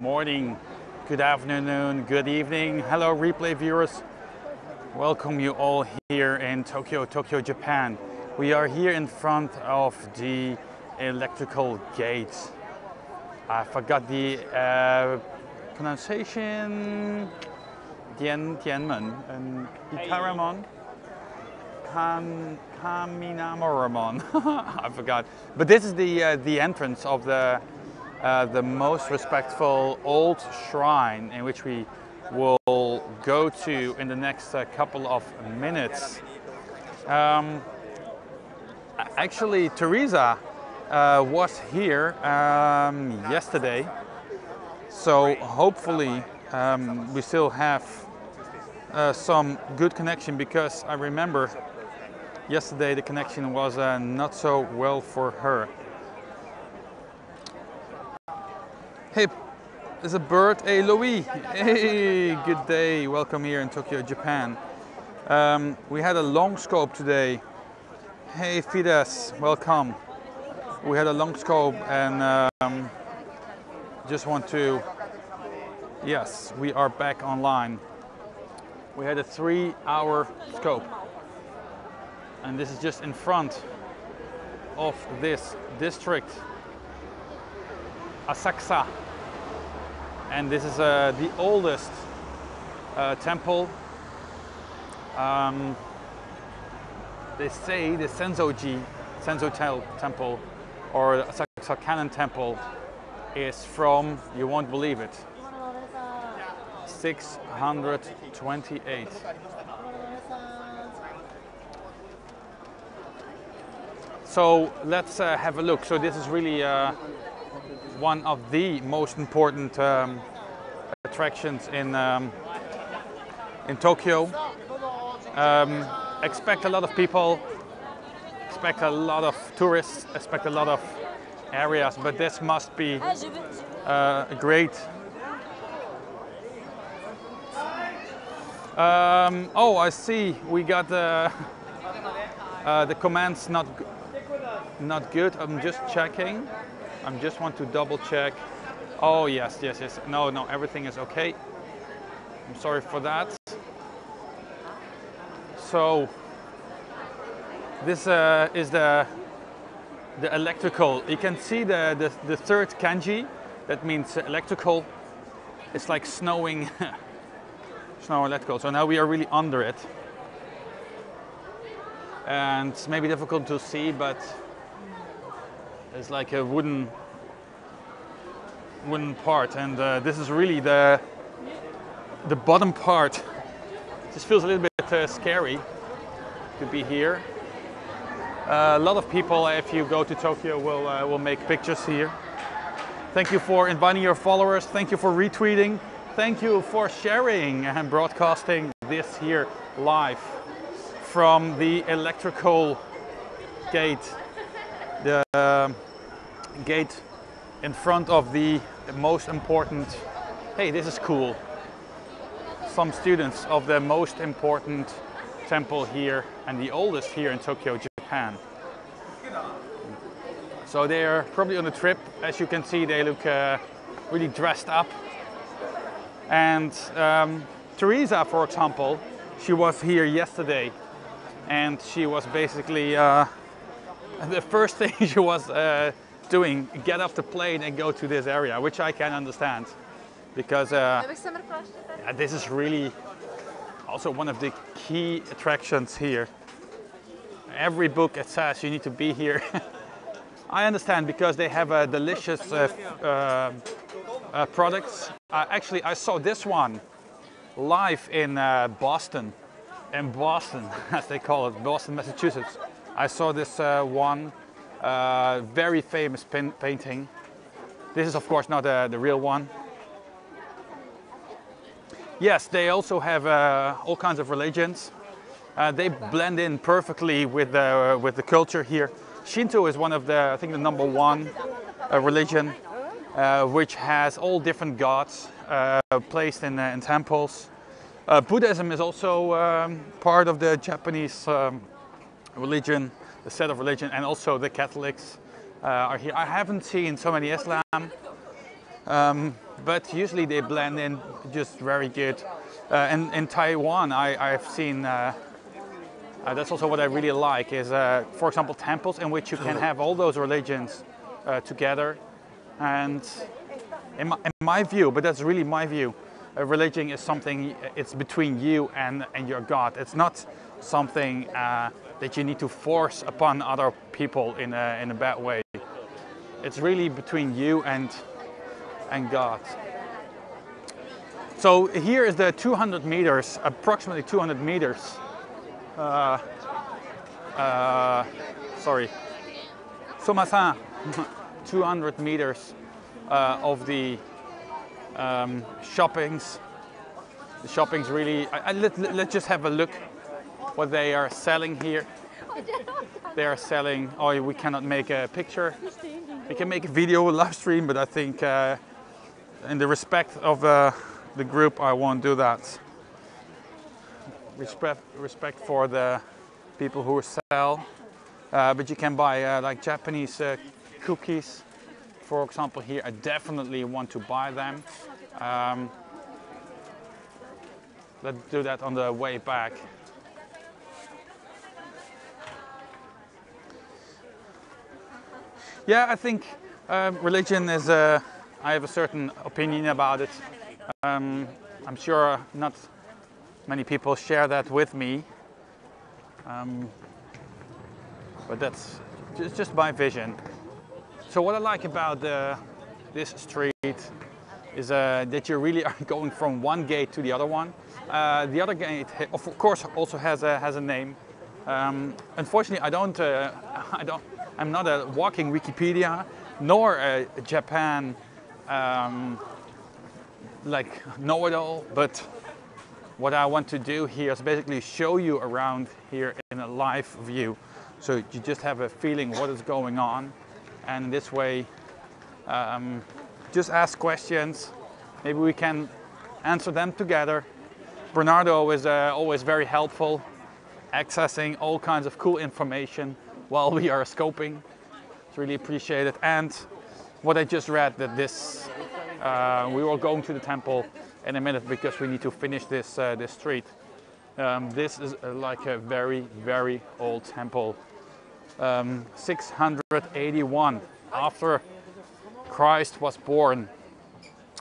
morning, good afternoon, good evening. Hello replay viewers. Welcome you all here in Tokyo, Japan. We are here in front of the electrical gate. I forgot the pronunciation. Tianmen and Itaramon. Kaminamoramon. I forgot. But this is the entrance of the most respectful old shrine in which we will go to in the next couple of minutes. Actually, Teresa was here yesterday, so hopefully we still have some good connection, because I remember yesterday the connection was not so well for her. Hey, there's a bird. Hey, Louis. Hey, good day. Welcome here in Tokyo, Japan. We had a long scope today. Hey, Fides, welcome. We had a long scope and just want to, yes, we are back online. We had a 3-hour scope. And this is just in front of this district, Asakusa. And this is the oldest temple. They say the Sensōji temple, or the Asakusa Canon temple, is from, you won't believe it, 628. So let's have a look. So this is really one of the most important attractions in Tokyo. Expect a lot of people, expect a lot of tourists, expect a lot of areas, but this must be a great. Oh, I see. We got the comments not good. I'm just checking. I just want to double check. Oh yes. No, everything is okay. I'm sorry for that. So this is the electrical. You can see the third kanji. That means electrical. It's like snowing. Snow electrical. So now we are really under it. And it's maybe difficult to see, but it's like a wooden part, and this is really the bottom part. This feels a little bit scary to be here. A lot of people, if you go to Tokyo, will make pictures here. Thank you for inviting your followers. Thank you for retweeting. Thank you for sharing and broadcasting this here live from the electrical gate. The gate in front of the most important, hey, this is cool, some students of the most important temple here and the oldest here in Tokyo, Japan. So they are probably on a trip. As you can see, they look really dressed up. And Teresa, for example, she was here yesterday, and she was basically the first thing she was doing, get off the plane and go to this area, which I can understand, because this is really also one of the key attractions here. Every book it says you need to be here. I understand, because they have delicious products. Actually, I saw this one live in Boston, as they call it, Boston, Massachusetts. I saw this one very famous painting. This is of course not the real one. Yes, they also have all kinds of religions. They blend in perfectly with the culture here. Shinto is one of the, I think, the #1 religion, which has all different gods placed in temples. Buddhism is also part of the Japanese religion, the set of religion, and also the Catholics are here. I haven't seen so many Islam. But usually they blend in just very good. And in Taiwan, I've seen, that's also what I really like, is for example temples in which you can have all those religions together. And in my view, but that's really my view, a religion is something, it's between you and your God. It's not something that you need to force upon other people in a bad way. It's really between you and God. So here is the 200 meters, approximately 200 meters. Sorry, Soma-san, 200 meters of the shoppings. The shoppings really, let's just have a look what they are selling here. They are selling, oh, we cannot make a picture. We can make a video, a live stream, but I think in the respect of the group, I won't do that. Respect for the people who sell, but you can buy like Japanese cookies, for example. Here, I definitely want to buy them. Let's do that on the way back. Yeah, I think religion is, I have a certain opinion about it. I'm sure not many people share that with me, but that's just my vision. So what I like about this street is that you really are going from one gate to the other one. The other gate, of course, also has a name. Unfortunately, I'm not a walking Wikipedia, nor a Japan like know-it-all. But what I want to do here is basically show you around here in a live view, so you just have a feeling what is going on. And in this way, just ask questions. Maybe we can answer them together. Bernardo is always very helpful, accessing all kinds of cool information while we are scoping. It's really appreciated. And what I just read, that this, we were going to the temple in a minute because we need to finish this this street. This is like a very, very old temple. 681 after Christ was born.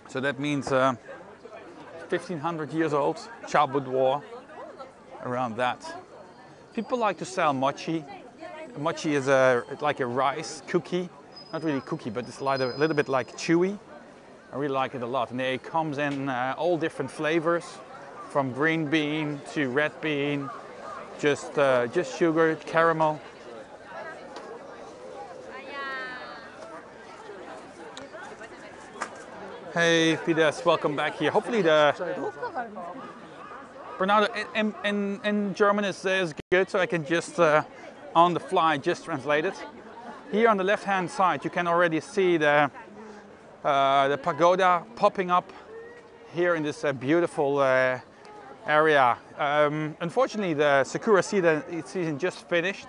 So that means 1500 years old, Cha Boudoir, around that. People like to sell mochi. Mochi is like a rice cookie, not really cookie, but it's like a little bit like chewy. I really like it a lot, and it comes in all different flavors, from green bean to red bean, just sugar, caramel. Hey Fides, welcome back here. Hopefully the Bernardo in German is good, so I can just on the fly just translate it. Here on the left-hand side, you can already see the pagoda popping up here in this beautiful area. Unfortunately, the sakura season just finished,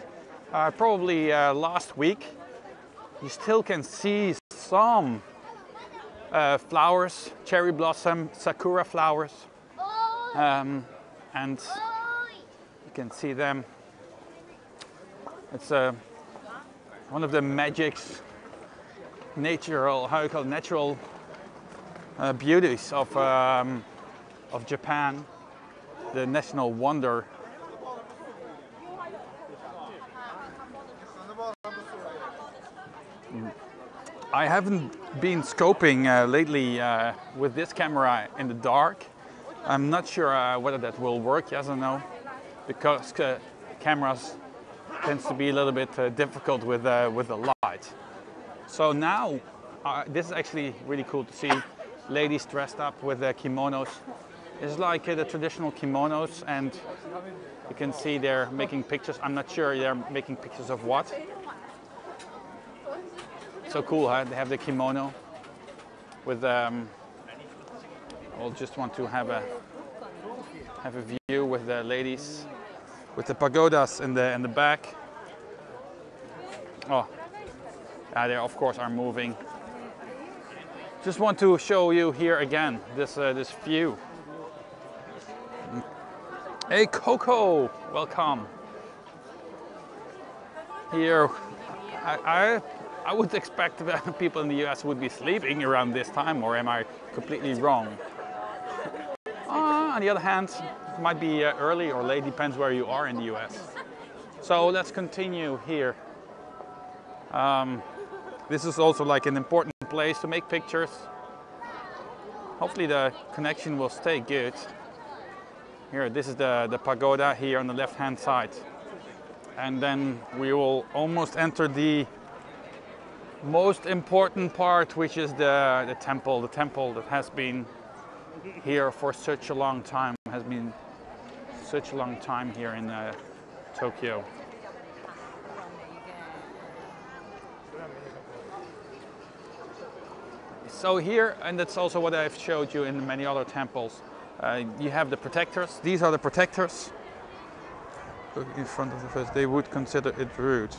probably last week. You still can see some flowers, cherry blossom, sakura flowers, and you can see them. It's one of the magics, natural, how you call it, natural beauties of Japan, the national wonder. I haven't been scoping lately with this camera in the dark. I'm not sure whether that will work, yes or no, because cameras tends to be a little bit difficult with the light. So now, this is actually really cool to see ladies dressed up with kimonos. It's like the traditional kimonos, and you can see they're making pictures. I'm not sure they're making pictures of what. So cool, huh? They have the kimono with. I'll just want to have a view with the ladies, with the pagodas in the back. Oh, they of course are moving. Just want to show you here again this this view. Hey Coco, welcome. Here, I would expect that people in the US would be sleeping around this time, or am I completely wrong? On the other hand, it might be early or late, depends where you are in the US. So let's continue here. This is also like an important place to make pictures. Hopefully the connection will stay good. Here, this is the pagoda here on the left-hand side. And then we will almost enter the most important part, which is the temple that has been here for such a long time, has been such a long time here in Tokyo. So here, and that's also what I've showed you in many other temples, you have the protectors. These are the protectors. In front of the face, they would consider it rude.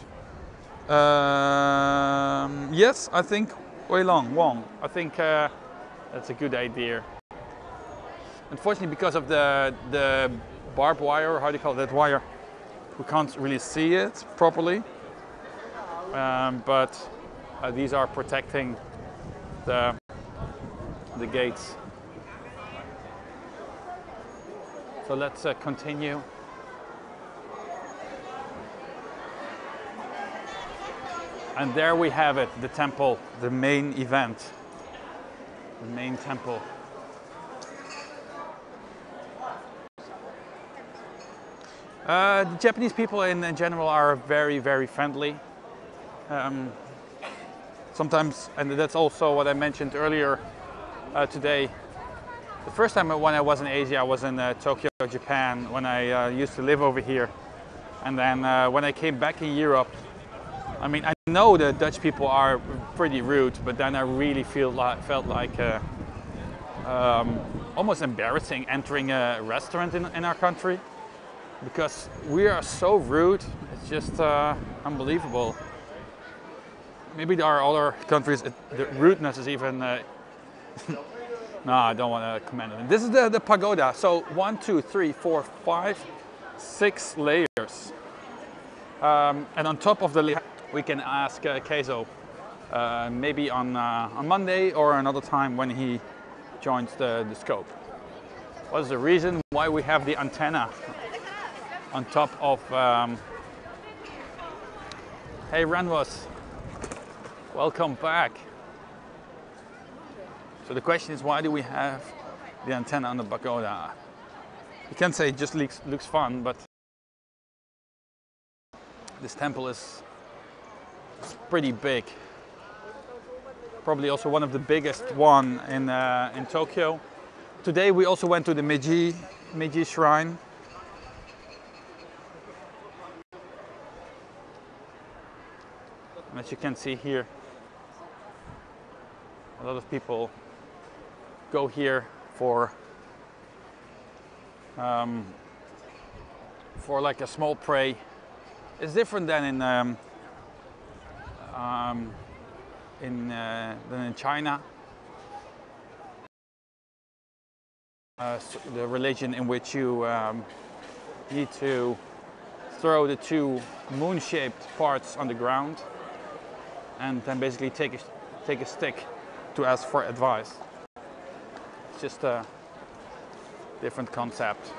Yes, I think Wong. I think that's a good idea. Unfortunately, because of the barbed wire, how do you call that wire, we can't really see it properly. But these are protecting the gates. So let's continue. And there we have it, the temple, the main event, the main temple. The Japanese people in general are very, very friendly. Sometimes, and that's also what I mentioned earlier today. The first time when I was in Asia, I was in Tokyo, Japan, when I used to live over here. And then when I came back in Europe, I mean, I know the Dutch people are pretty rude, but then I really felt like almost embarrassing entering a restaurant in our country, because we are so rude. It's just unbelievable. Maybe there are other countries the rudeness is even. No, I don't want to comment on it. This is the pagoda. So 1, 2, 3, 4, 5, 6 layers, and on top of the layer, we can ask Keizo maybe on Monday or another time when he joins the scope. What is the reason why we have the antenna on top of... Hey Ranwas, welcome back. So the question is, why do we have the antenna on the pagoda? You can say it just looks fun, but this temple is pretty big. Probably also one of the biggest one in Tokyo. Today we also went to the Meiji Shrine. And as you can see here, a lot of people go here for like a small pray. It's different than in China. The religion in which you need to throw the 2 moon-shaped parts on the ground and then basically take a stick to ask for advice. It's just a different concept.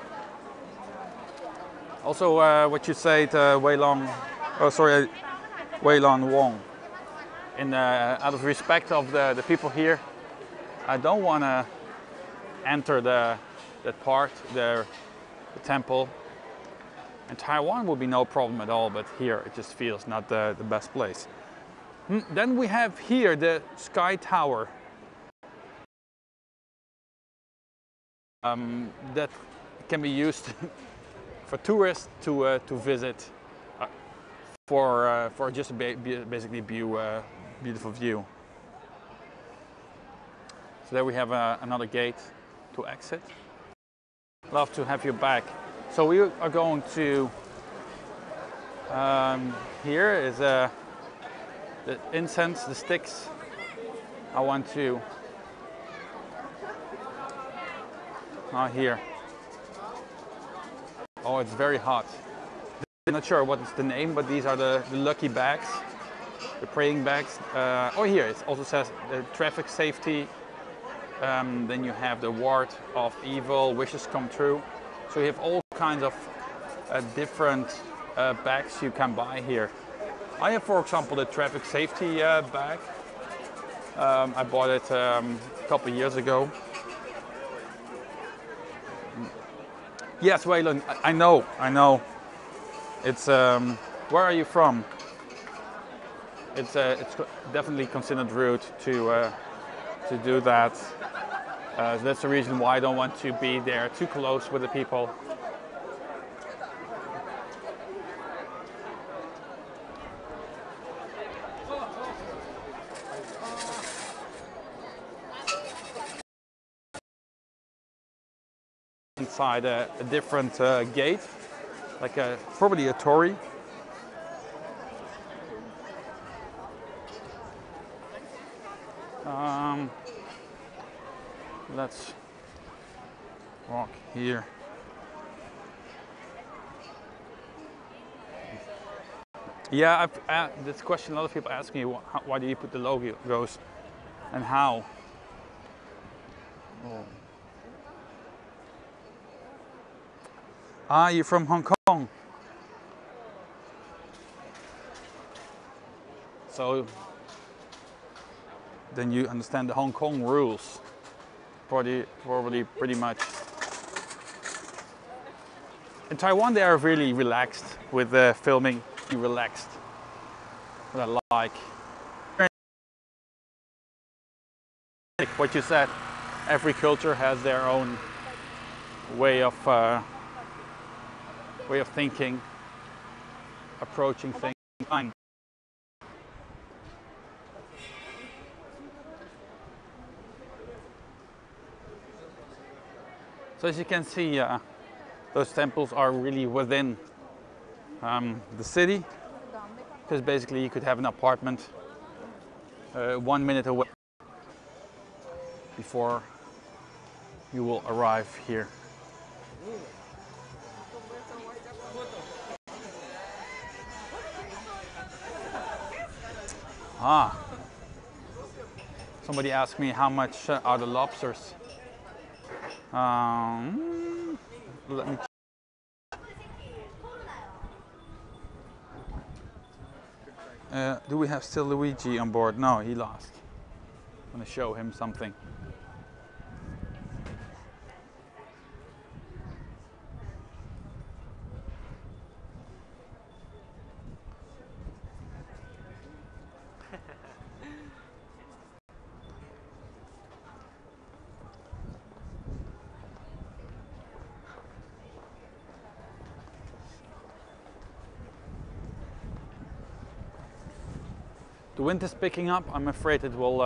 Also, what you said, Wei-Lan Wong. Out of respect of the people here, I don't want to enter that part, the temple. In Taiwan would be no problem at all, but here it just feels not the best place. Then we have here the Sky Tower. That can be used for tourists to visit for just basically beautiful view. So there we have another gate to exit. Love to have you back. So we are going to here is the incense, the sticks. I want to Here. Oh, it's very hot. I'm not sure what is the name, but these are the lucky bags, the praying bags. Oh, here it also says the traffic safety. Then you have the ward of evil, wishes come true. So you have all kinds of different bags you can buy here. I have, for example, the traffic safety bag. I bought it a couple of years ago. Yes, Waylon, I know. It's where are you from? It's definitely considered rude to do that. That's the reason why I don't want to be there too close with the people. Inside a different gate, like probably a torii. Let's walk here. Yeah, this question a lot of people ask me, why do you put the logos and how? Oh. You're from Hong Kong. So then you understand the Hong Kong rules. Probably pretty much. In Taiwan they are really relaxed with filming. Relaxed. What I like. What you said, every culture has their own way of thinking, approaching things. So as you can see, those temples are really within the city, because basically you could have an apartment 1 minute away before you will arrive here. Somebody asked me how much are the lobsters. Let me. Do we have still Luigi on board? No, he lost. I'm going to show him something. The wind is picking up. I'm afraid it will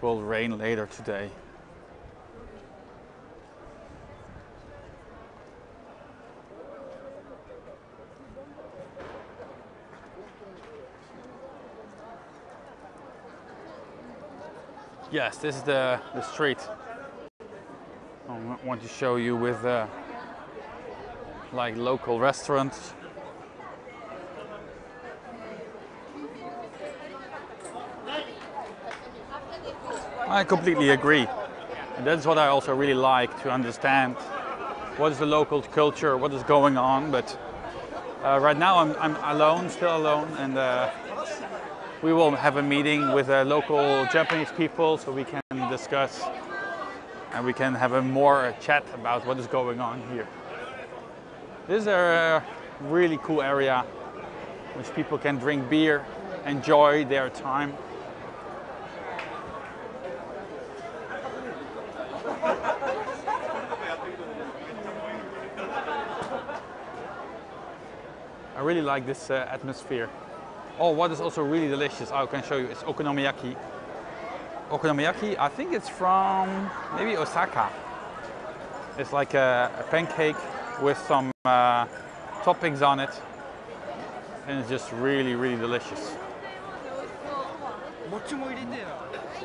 rain later today. Yes, this is the street I want to show you with like local restaurants. I completely agree. And that's what I also really like, to understand what is the local culture, what is going on. But right now I'm alone, still alone, and we will have a meeting with local Japanese people so we can discuss and we can have a more chat about what is going on here. This is a really cool area which people can drink beer, enjoy their time. I really like this atmosphere. Oh, what is also really delicious, I can show you, it's okonomiyaki. Okonomiyaki, I think it's from maybe Osaka. It's like a pancake with some toppings on it. And it's just really, really delicious.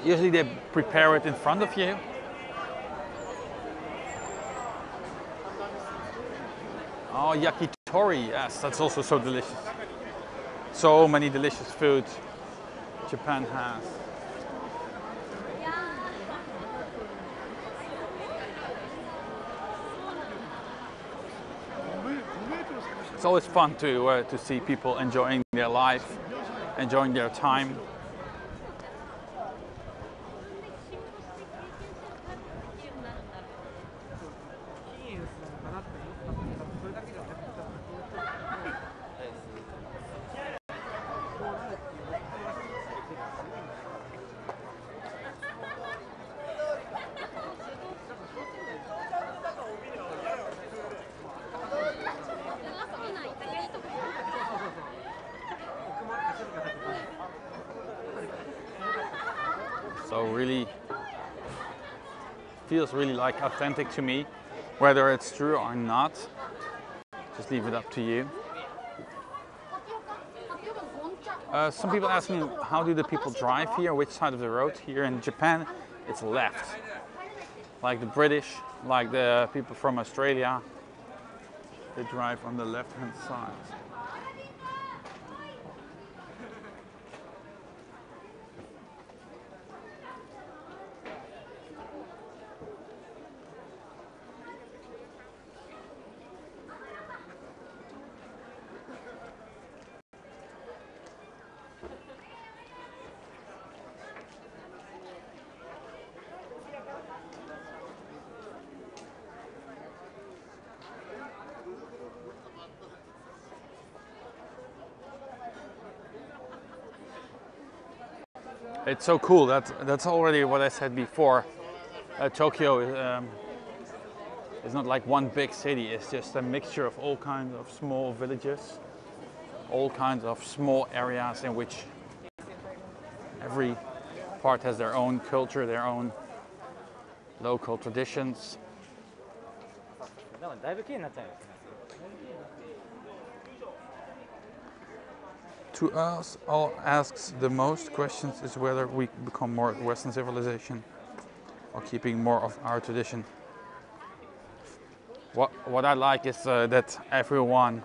Usually they prepare it in front of you. Oh, yakitori, yes, that's also so delicious. So many delicious foods Japan has. It's always fun to see people enjoying their life, enjoying their time. So really feels really like authentic to me. Whether it's true or not, just leave it up to you. Some people ask me, how do the people drive here? Which side of the road? Here in Japan, it's left. Like the British, like the people from Australia, they drive on the left-hand side. It's so cool. That's already what I said before. Tokyo is not like one big city. It's just a mixture of all kinds of small villages, all kinds of small areas in which every part has their own culture, their own local traditions. To us, all asks the most questions is whether we become more Western civilization or keeping more of our tradition. What I like is that everyone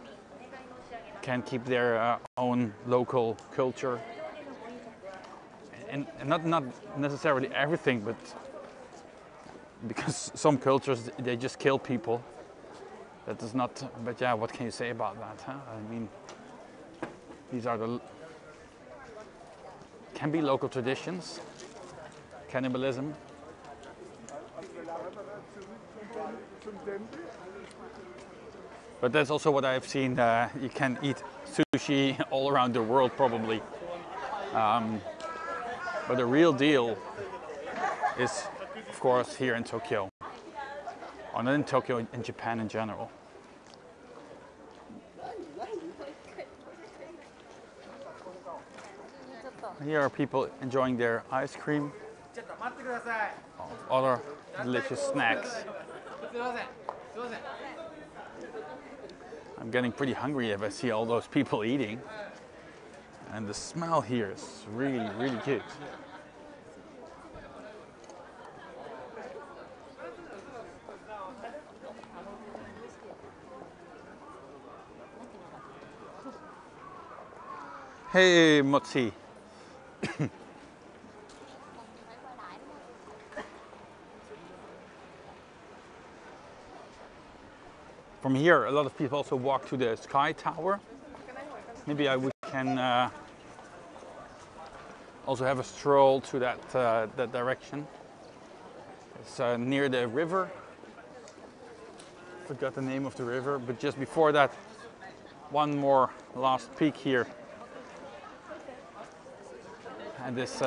can keep their own local culture, and not necessarily everything, but because some cultures they just kill people. That is not. But yeah, what can you say about that? Huh? I mean. These are can be local traditions, cannibalism. But that's also what I've seen. You can eat sushi all around the world probably. But the real deal is, of course, here in Tokyo. Or not in Tokyo, in Japan in general. Here are people enjoying their ice cream, other delicious snacks. I'm getting pretty hungry if I see all those people eating. And the smell here is really, really good. Hey, Motsi. From here, a lot of people also walk to the Sky Tower. Maybe we can also have a stroll to that direction. It's near the river. Forgot the name of the river, but just before that, one more last peak here. And this,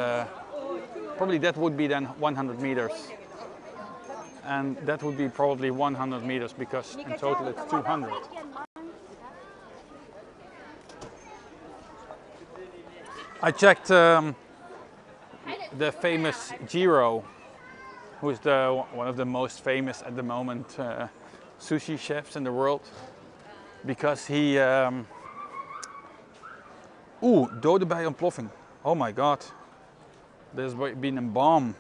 probably that would be then 100 meters. And that would be probably 100 meters because in total it's 200. I checked the famous Jiro, who is one of the most famous at the moment sushi chefs in the world, because he... dode bij ontploffing. Oh my god. There's been a bomb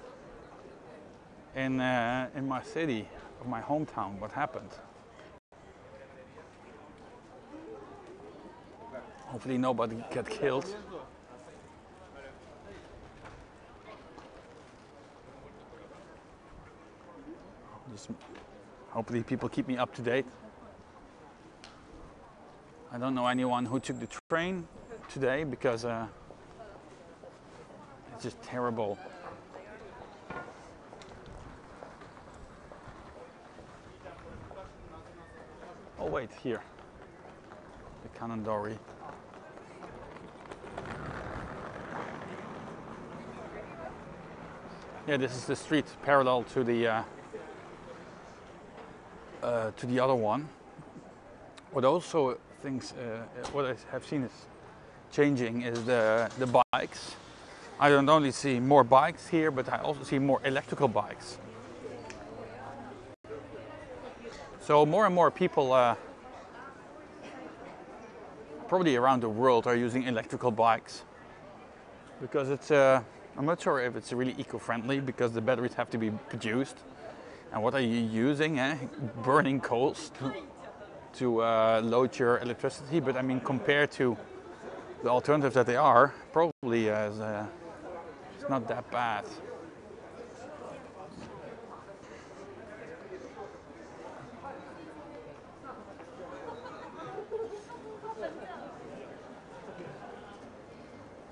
in my city, of my hometown. What happened? Hopefully nobody got killed. Just hopefully people keep me up to date. I don't know anyone who took the train today because it's just terrible. Oh wait, here. The Kanandori. Yeah, this is the street parallel to the other one. What also things, what I have seen is changing is the bikes. I don't only see more bikes here, but I also see more electrical bikes. So more and more people, probably around the world, are using electrical bikes because it's. I'm not sure if it's really eco-friendly because the batteries have to be produced. And what are you using? Burning coals to load your electricity. But I mean, compared to the alternatives that they are, probably it's not that bad.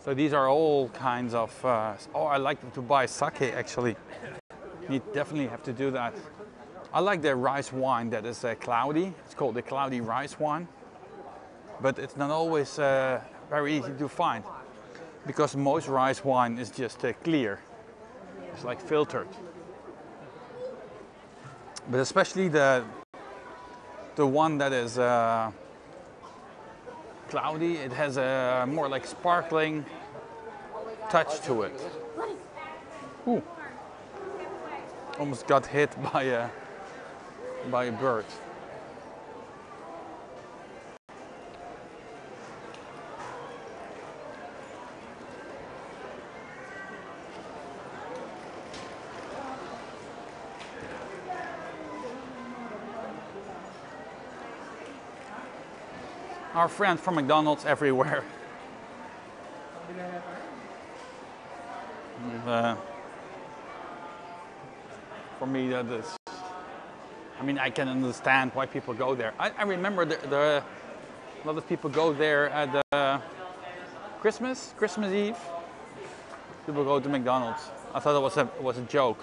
So these are all kinds of. Oh, I like to buy sake actually. You definitely have to do that. I like the rice wine that is cloudy. It's called the cloudy rice wine. But it's not always very easy to find because most rice wine is just clear. It's like filtered. But especially the one that is cloudy, it has a more like sparkling touch to it. Ooh. Almost got hit by a bird. Our friends from McDonald's everywhere. And, for me, that is. I mean, I can understand why people go there. I remember a lot of people go there at Christmas Eve. People go to McDonald's. I thought it was a joke,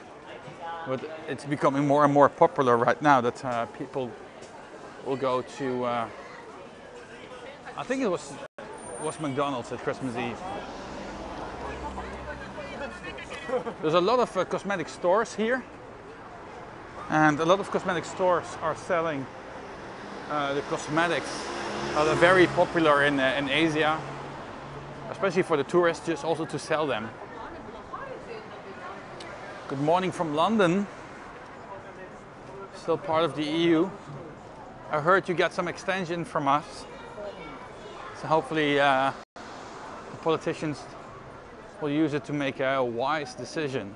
but it's becoming more and more popular right now that people will go to. I think it was McDonald's at Christmas Eve. There's a lot of cosmetic stores here. And a lot of cosmetic stores are selling the cosmetics that are very popular in Asia, especially for the tourists, just also to sell them. Good morning from London, still part of the EU. I heard you got some extension from us, so hopefully the politicians will use it to make a wise decision.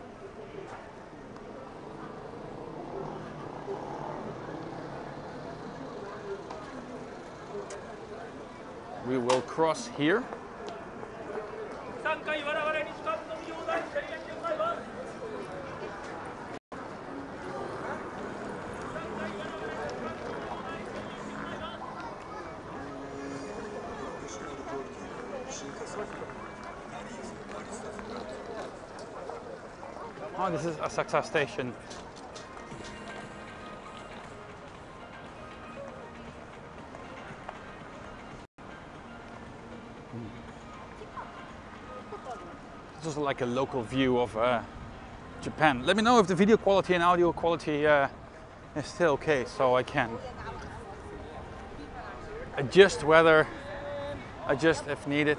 We will cross here. Oh, this is Asakusa station. This is like a local view of Japan. Let me know if the video quality and audio quality is still okay, so I can adjust if needed.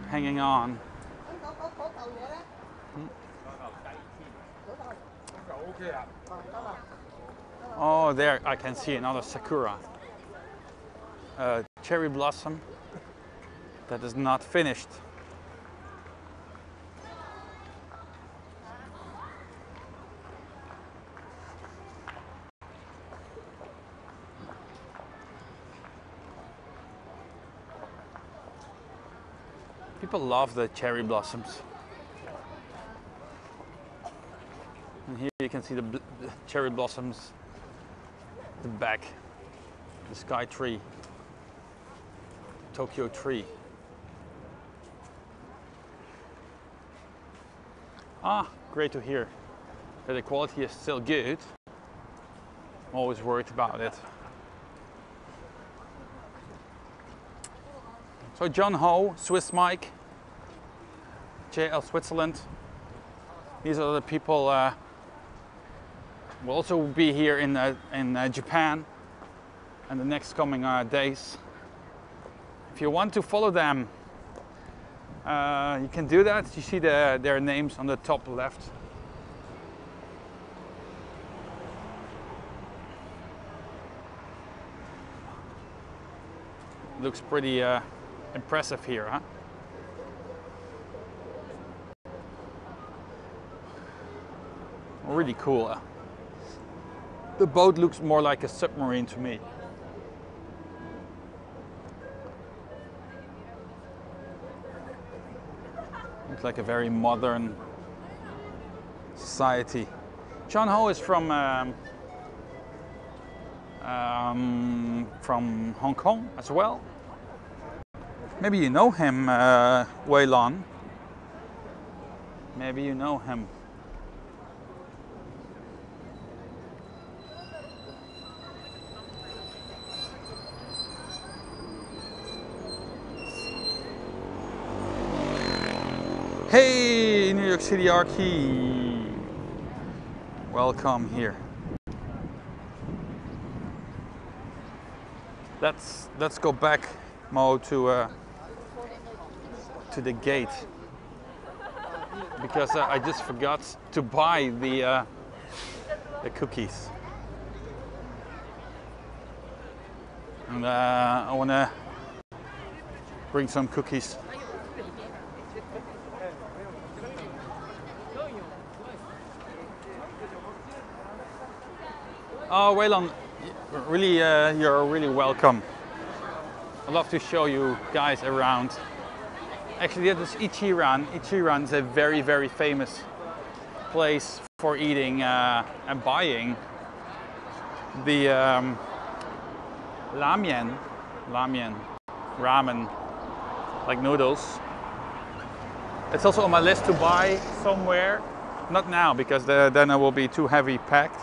Hanging on. Oh, there I can see another sakura cherry blossom that is not finished. People love the cherry blossoms. And here you can see the cherry blossoms, the back, the sky tree, Tokyo tree. Ah, great to hear that the quality is still good. I'm always worried about it. So John Ho, Swiss Mike, JL Switzerland. These are the people will also be here in Japan in the next coming days. If you want to follow them, you can do that. You see their names on the top left. Looks pretty impressive here, huh? Really cool. The boat looks more like a submarine to me. Looks like a very modern society. John Ho is from Hong Kong as well. Maybe you know him, Wei Lan. Maybe you know him. Hey, New York City Archie. Welcome here. Let's go back, Mo, to the gate, because I just forgot to buy the cookies, and I want to bring some cookies. Oh, Waylon, really, you're really welcome. I'd love to show you guys around. Actually, that is Ichiran. Ichiran is a very, very famous place for eating and buying the ramen, like noodles. It's also on my list to buy somewhere. Not now, because then I will be too heavy packed.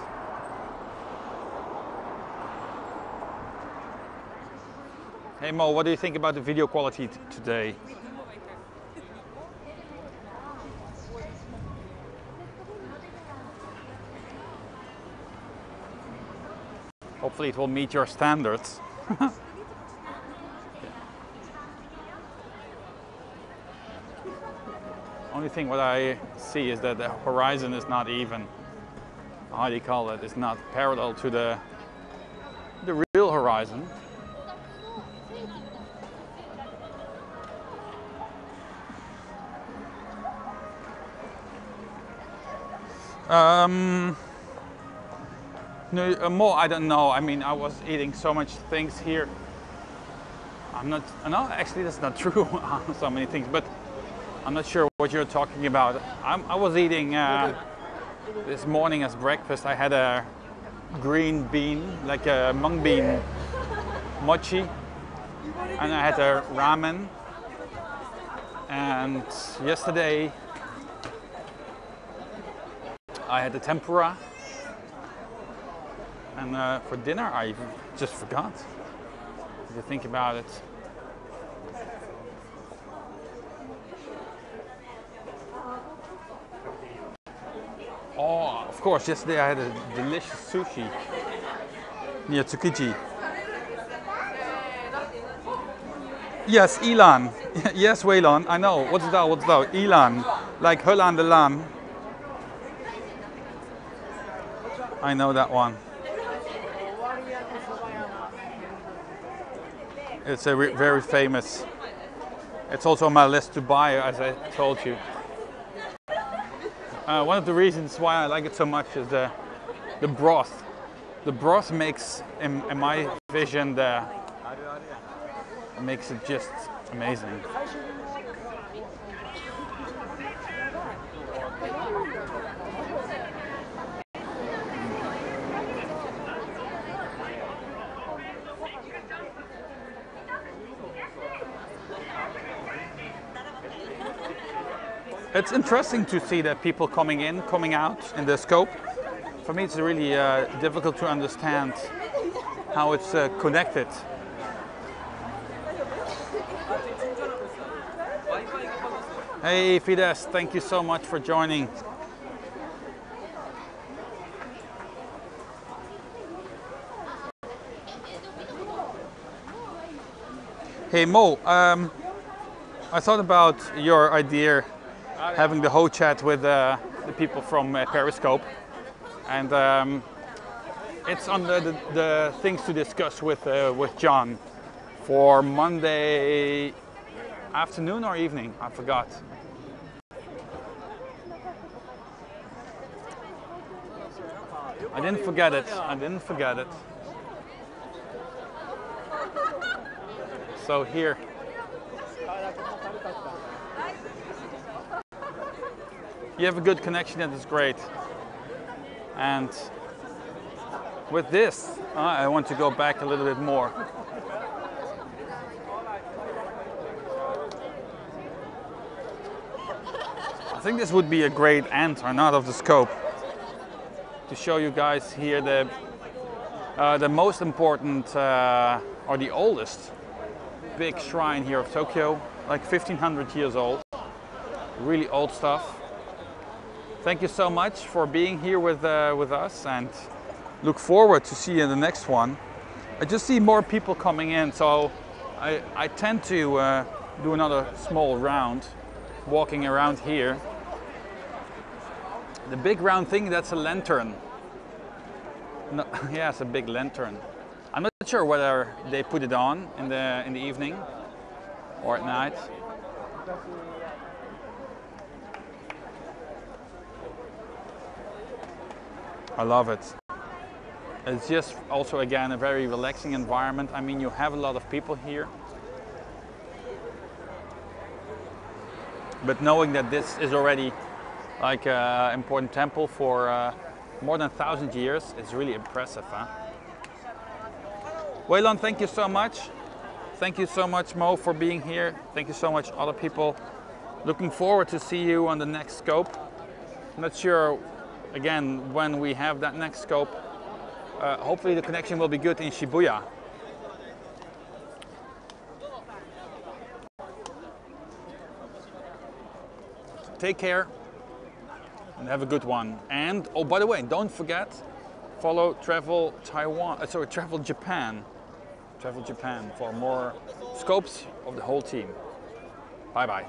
Hey Mo, what do you think about the video quality today? Hopefully it will meet your standards. Only thing what I see is that the horizon is not even, how do you call it, it's not parallel to the real horizon. No, more, I don't know. I mean, I was eating so much things here. No, actually that's not true. So many things, but I'm not sure what you're talking about. I was eating this morning as breakfast. I had a green bean, like a mung bean mochi, and I had a ramen. And yesterday I had the tempura, and for dinner I just forgot. If you think about it. Oh, of course, yesterday I had a delicious sushi near Tsukiji. Yes, Ilan. Yes, Waylon, I know. What's that? Ilan. Like Holland de Laan. I know that one. It's a very famous. It's also on my list to buy, as I told you. One of the reasons why I like it so much is the broth. The broth makes, in my vision, makes it just amazing. It's interesting to see that people coming in, coming out in the scope. For me, it's really difficult to understand how it's connected. Hey Fides, thank you so much for joining. Hey Mo, I thought about your idea having the whole chat with the people from Periscope, and it's on the things to discuss with John for Monday afternoon or evening. I forgot. I didn't forget it. I didn't forget it. So here. You have a good connection, that is great. And with this, I want to go back a little bit more. I think this would be a great end or not of the scope to show you guys here the most important or the oldest big shrine here of Tokyo, like 1500 years old. Really old stuff. Thank you so much for being here with us, and look forward to see you in the next one. I just see more people coming in, so I tend to do another small round, walking around here. The big round thing, that's a lantern. No, yeah, it's a big lantern. I'm not sure whether they put it on in the evening or at night. I love it. It's just also, again, a very relaxing environment. I mean, you have a lot of people here. But knowing that this is already like an important temple for more than 1,000 years, it's really impressive, huh? Waylon, thank you so much. Thank you so much, Mo, for being here. Thank you so much, other people. Looking forward to see you on the next scope. I'm not sure, again, when we have that next scope. Hopefully the connection will be good in Shibuya. Take care and have a good one. And, oh, by the way, don't forget, follow Travel Japan. Travel Japan for more scopes of the whole team. Bye bye.